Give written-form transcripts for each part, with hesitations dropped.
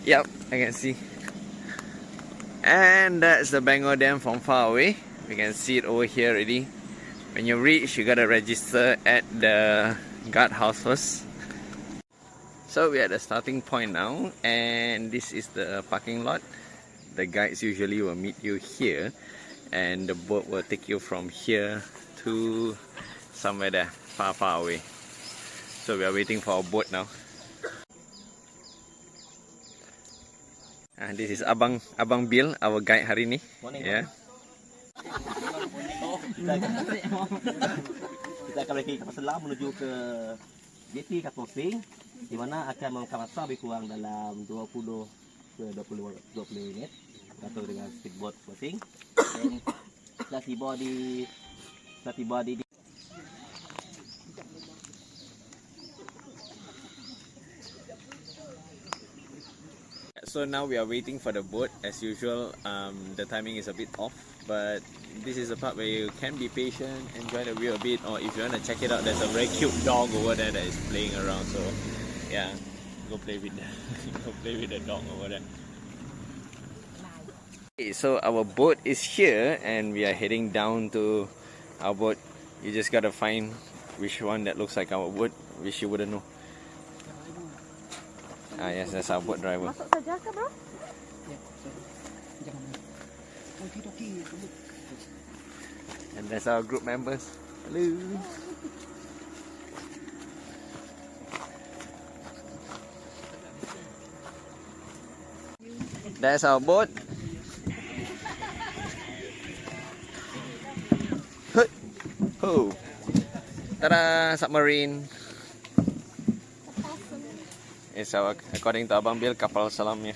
Yep, I can see. And that's the Bengal Dam from far away. We can see it over here already. When you reach, you gotta register at the guardhouse first. So we're at the starting point now, and this is the parking lot. The guides usually will meet you here, and the boat will take you from here to somewhere there, far away. So we are waiting for our boat now. And this is Abang Bill, our guide hari ni. Morning. Yeah. Kita akan naik kapal selam menuju ke JT Kampung Sting, di mana akan memakan masa lebih kurang dalam 20 minit atau dengan speedboat crossing. Dan setelah tiba di So now we are waiting for the boat. As usual, the timing is a bit off, but this is the part where you can be patient, enjoy the view a bit, or if you want to check it out, there's a very cute dog over there that is playing around. So yeah, go play with the dog over there. Okay, so our boat is here and we are heading down to our boat. You just gotta find which one that looks like our boat, which you wouldn't know. Ah yes, that's our boat driver. Masuk saja ke bro? And that's our group members. Hello. That's our boat. Oh. Ta-da! Submarine. It's our, according to Abang Bill, kapal selamnya.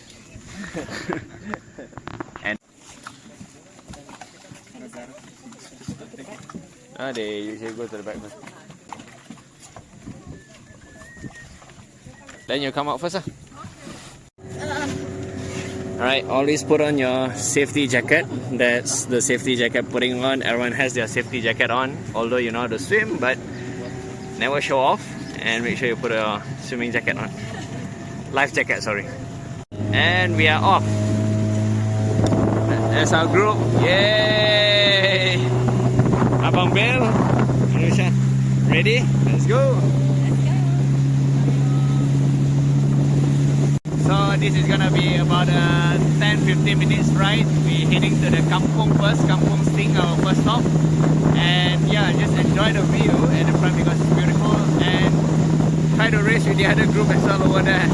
And they usually go to the back first. Then you come out first. Alright, always put on your safety jacket. That's the safety jacket putting on. Everyone has their safety jacket on, although you know how to swim, but never show off. And make sure you put a swimming jacket on. Life jacket, sorry. And we are off. That's our group. Yay! Abang Bill, Malaysia, ready? Let's go. So this is gonna be about a 10-15 minutes ride. We're heading to the Kampung first, Kampung Sting, our first stop. And yeah, just enjoy the view at the front because it's beautiful. And try to race with the other group as well over there.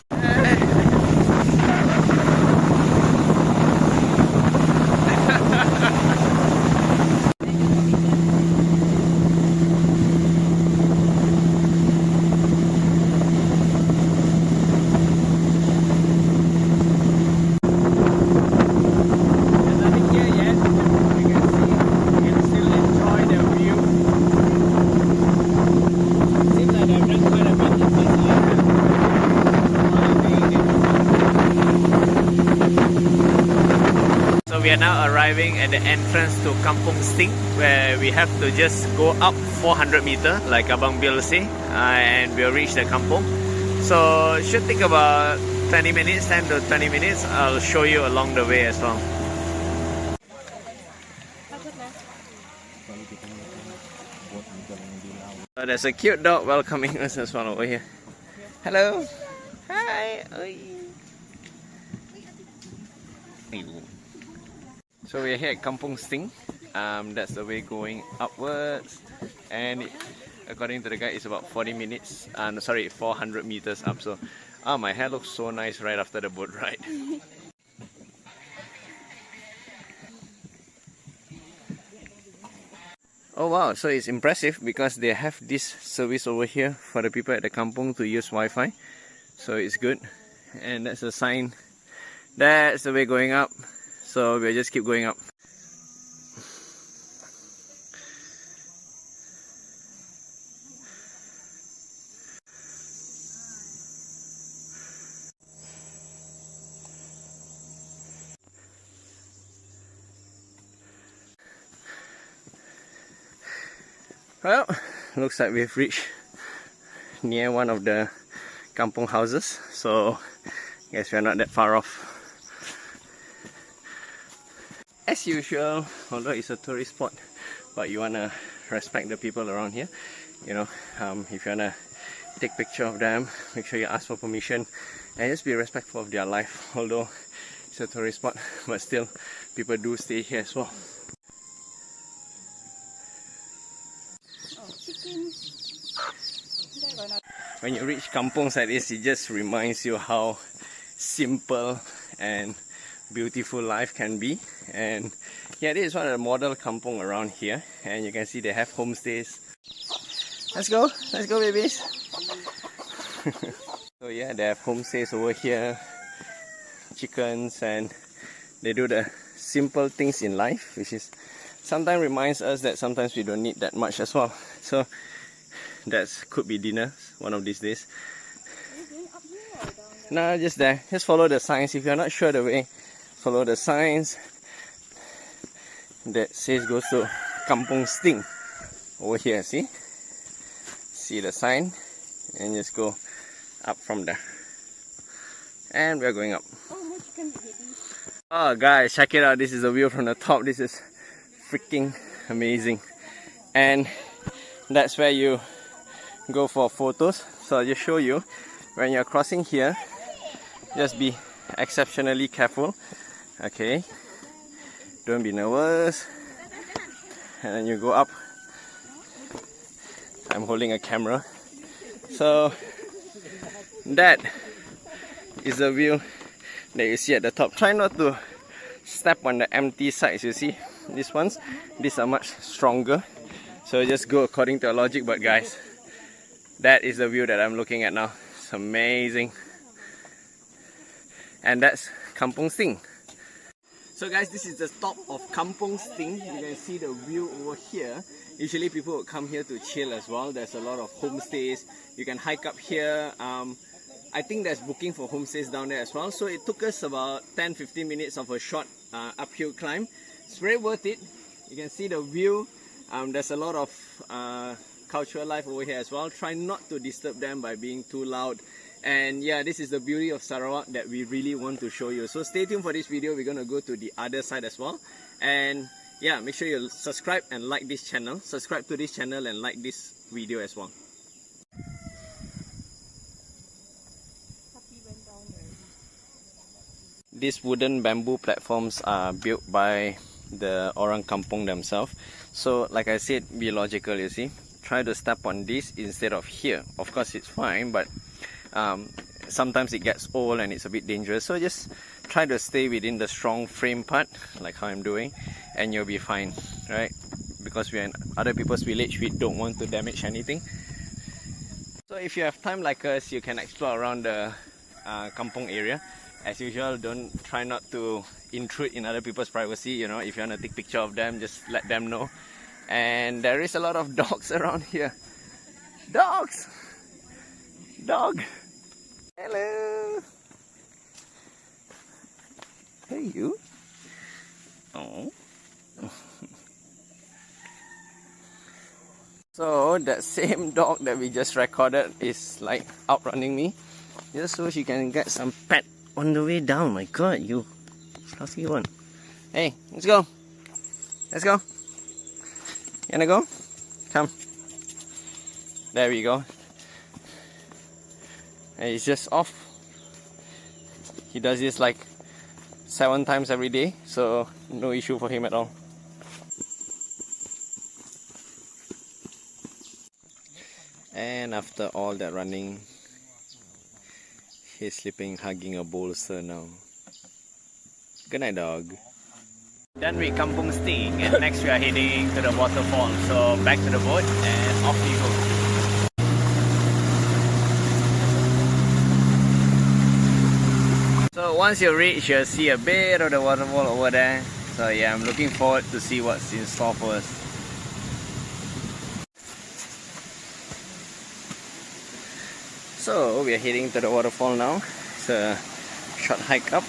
We are now arriving at the entrance to Kampung Sting, where we have to just go up 400 meters, like Abang Bill say, and we'll reach the kampung. So it should take about 20 minutes, 10 to 20 minutes. I'll show you along the way as well. So there's a cute dog welcoming us as well over here. Hello. Hi. So we're here at Kampung Sting. That's the way going upwards, and according to the guide, it's about 40 minutes. 400 meters up. So, my hair looks so nice right after the boat ride. Oh wow! So it's impressive because they have this service over here for the people at the kampung to use Wi-Fi. So it's good, and that's a sign. That's the way going up. So we'll just keep going up. Well, looks like we've reached near one of the kampung houses. So Guess we're not that far off. As usual, although it's a tourist spot, but you wanna respect the people around here. You know, if you wanna take picture of them, make sure you ask for permission and just be respectful of their life. Although it's a tourist spot, but still people do stay here as well. When you reach kampungs like this, it just reminds you how simple and beautiful life can be. And yeah, this is one of the model kampung around here, and you can see they have homestays. Let's go babies. So yeah, they have homestays over here, chickens, and they do the simple things in life, which is sometimes reminds us that sometimes we don't need that much as well. So that could be dinner one of these days. No, just there. Just follow the signs. If you're not sure the way, follow the signs that says goes to Kampung Sting over here. See the sign, and just go up from there. And we're going up. Oh guys, check it out. This is the view from the top. This is freaking amazing. And that's where you go for photos. So I'll just show you. When you're crossing here, just be exceptionally careful. Okay, don't be nervous. And then you go up. I'm holding a camera. So that is the view that you see at the top. Try not to step on the empty sides. You see these ones, these are much stronger, so just go according to your logic. But guys, that is the view that I'm looking at now. It's amazing. And that's Kampung Sting. So guys, this is the top of Kampung Sting. You can see the view over here. Usually people would come here to chill as well. There's a lot of homestays. You can hike up here. I think there's booking for homestays down there as well. So it took us about 10-15 minutes of a short uphill climb. It's very worth it. You can see the view. There's a lot of cultural life over here as well. Try not to disturb them by being too loud. And yeah, this is the beauty of Sarawak that we really want to show you. So stay tuned for this video. We're gonna go to the other side as well. And yeah, make sure you subscribe and like this channel. Subscribe to this channel and like this video as well. These wooden bamboo platforms are built by the orang kampung themselves. So like I said, be logical, you see. Try to step on this instead of here. Of course it's fine, but sometimes it gets old and it's a bit dangerous. So just try to stay within the strong frame part, like how I'm doing, and you'll be fine, right? Because we're in other people's village, we don't want to damage anything. So if you have time like us, you can explore around the kampung area. As usual, don't try not to intrude in other people's privacy. You know, if you want to take picture of them, just let them know. And there is a lot of dogs around here. Dogs! Dog! Hello! Hey you! Oh! So that same dog that we just recorded is like outrunning me, just so she can get some pet on the way down. My god, you fluffy one. Hey, let's go. Let's go. You wanna go? Come. There we go. And he's just off. He does this like 7 times every day, so no issue for him at all. And after all that running, he's sleeping, hugging a bolster now. Good night, dog. Done with Kampung Sting, and next we are heading to the waterfall. So back to the boat and off we go. So once you reach, you'll see a bit of the waterfall over there. So yeah, I'm looking forward to see what's in store for us. So we are heading to the waterfall now. It's a short hike up,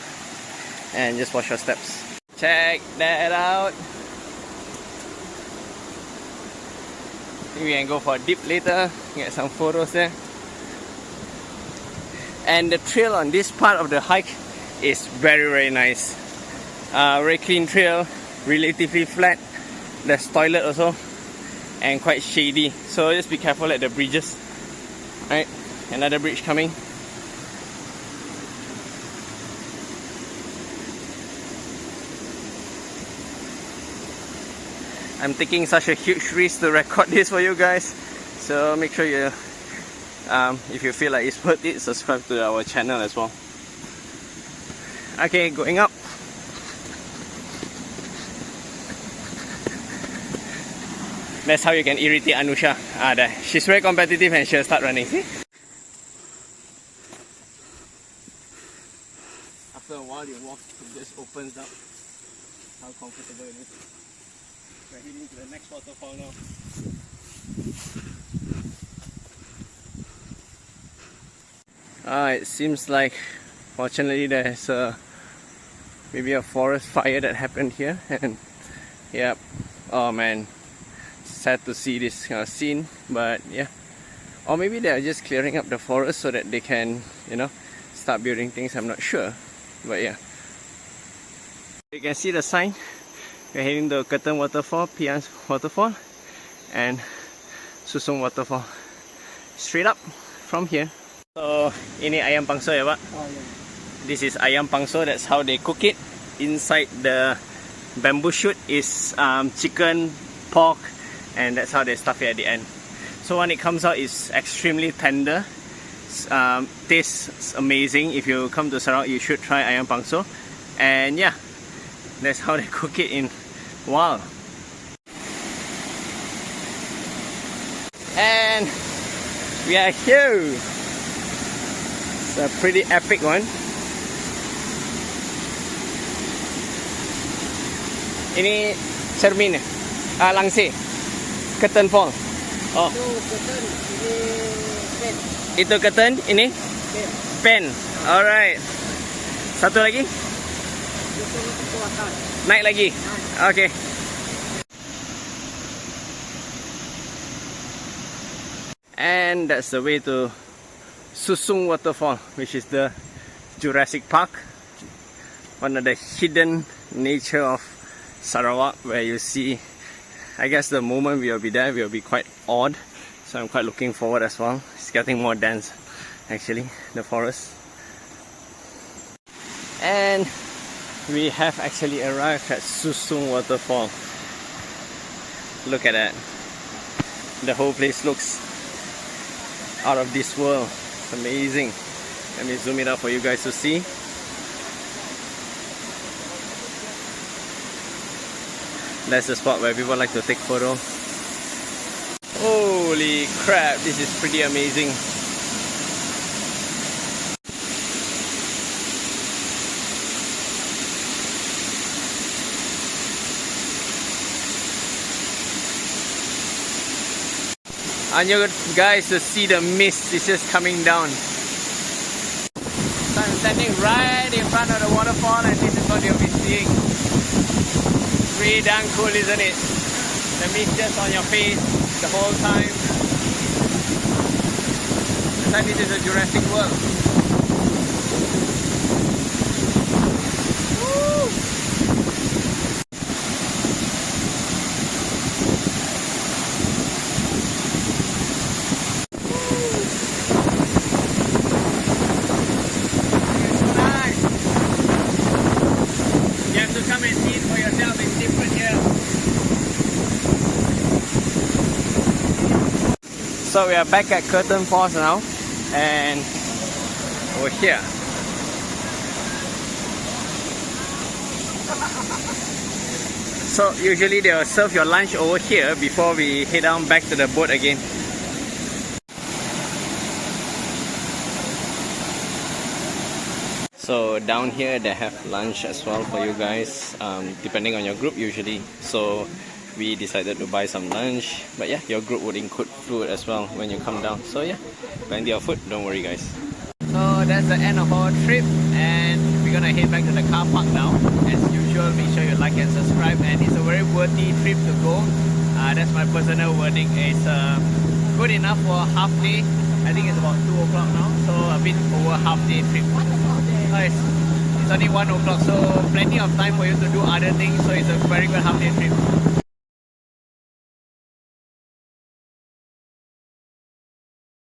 and just watch your steps. Check that out. I think we can go for a dip later, get some photos there. And the trail on this part of the hike is very nice. Very clean trail, relatively flat. There's toilet also, and quite shady. So just be careful at the bridges. Right, another bridge coming. I'm taking such a huge risk to record this for you guys. So make sure you, if you feel like it's worth it, subscribe to our channel as well. Okay, going up. That's how you can irritate Anusha. There. She's very competitive and she'll start running. See? After a while you walk, it just opens up. How comfortable it is. We're heading to the next waterfall now. It seems like fortunately there's maybe a forest fire that happened here, and yep, oh man, sad to see this kind of scene, but yeah, or maybe they're just clearing up the forest so that they can, you know, start building things. I'm not sure, but yeah, you can see the sign. We're heading to Curtain Waterfall, Pian's Waterfall, and Susung Waterfall. Straight up from here. So ini ayam pangso ya Pak? Oh, yeah. This is ayam pangso. That's how they cook it. Inside the bamboo shoot is chicken, pork, and that's how they stuff it at the end. So when it comes out, it's extremely tender. Tastes amazing. If you come to Sarawak, you should try ayam pangso. And yeah, that's how they cook it in wow. And we are here. It's a pretty epic one. Ini cermin ya? Langsir. Curtain Fall. Oh. Itu curtain, ini pen. Alright. Satu lagi? Naik lagi. Okay. And that's the way to Susung Waterfall, which is the Jurassic Park, one of the hidden nature of Sarawak, where you see, I guess the moment we will be there, we will be quite awed. So I'm quite looking forward as well. It's getting more dense, actually, the forest. And we have actually arrived at Susung Waterfall. Look at that. The whole place looks out of this world. It's amazing. Let me zoom it out for you guys to see. That's the spot where people like to take photos. Holy crap, this is pretty amazing. I want you guys to see the mist. It's just coming down. So I'm standing right in front of the waterfall, and this is what you'll be seeing. Pretty damn cool, isn't it? The mist just on your face the whole time. It's like this is a Jurassic World. So we are back at Curtain Falls now, and over here. So usually they will serve your lunch over here before we head down back to the boat again. So down here they have lunch as well for you guys, depending on your group usually. So we decided to buy some lunch, but yeah, your group would include food as well when you come down. So yeah, plenty of food, don't worry guys. So that's the end of our trip, and we're gonna head back to the car park now. As usual, make sure you like and subscribe, and it's a very worthy trip to go. That's my personal wording. It's good enough for a half day I think it's about 2 o'clock now, so a bit over half day trip. It's only 1 o'clock, so plenty of time for you to do other things, so it's a very good half day trip.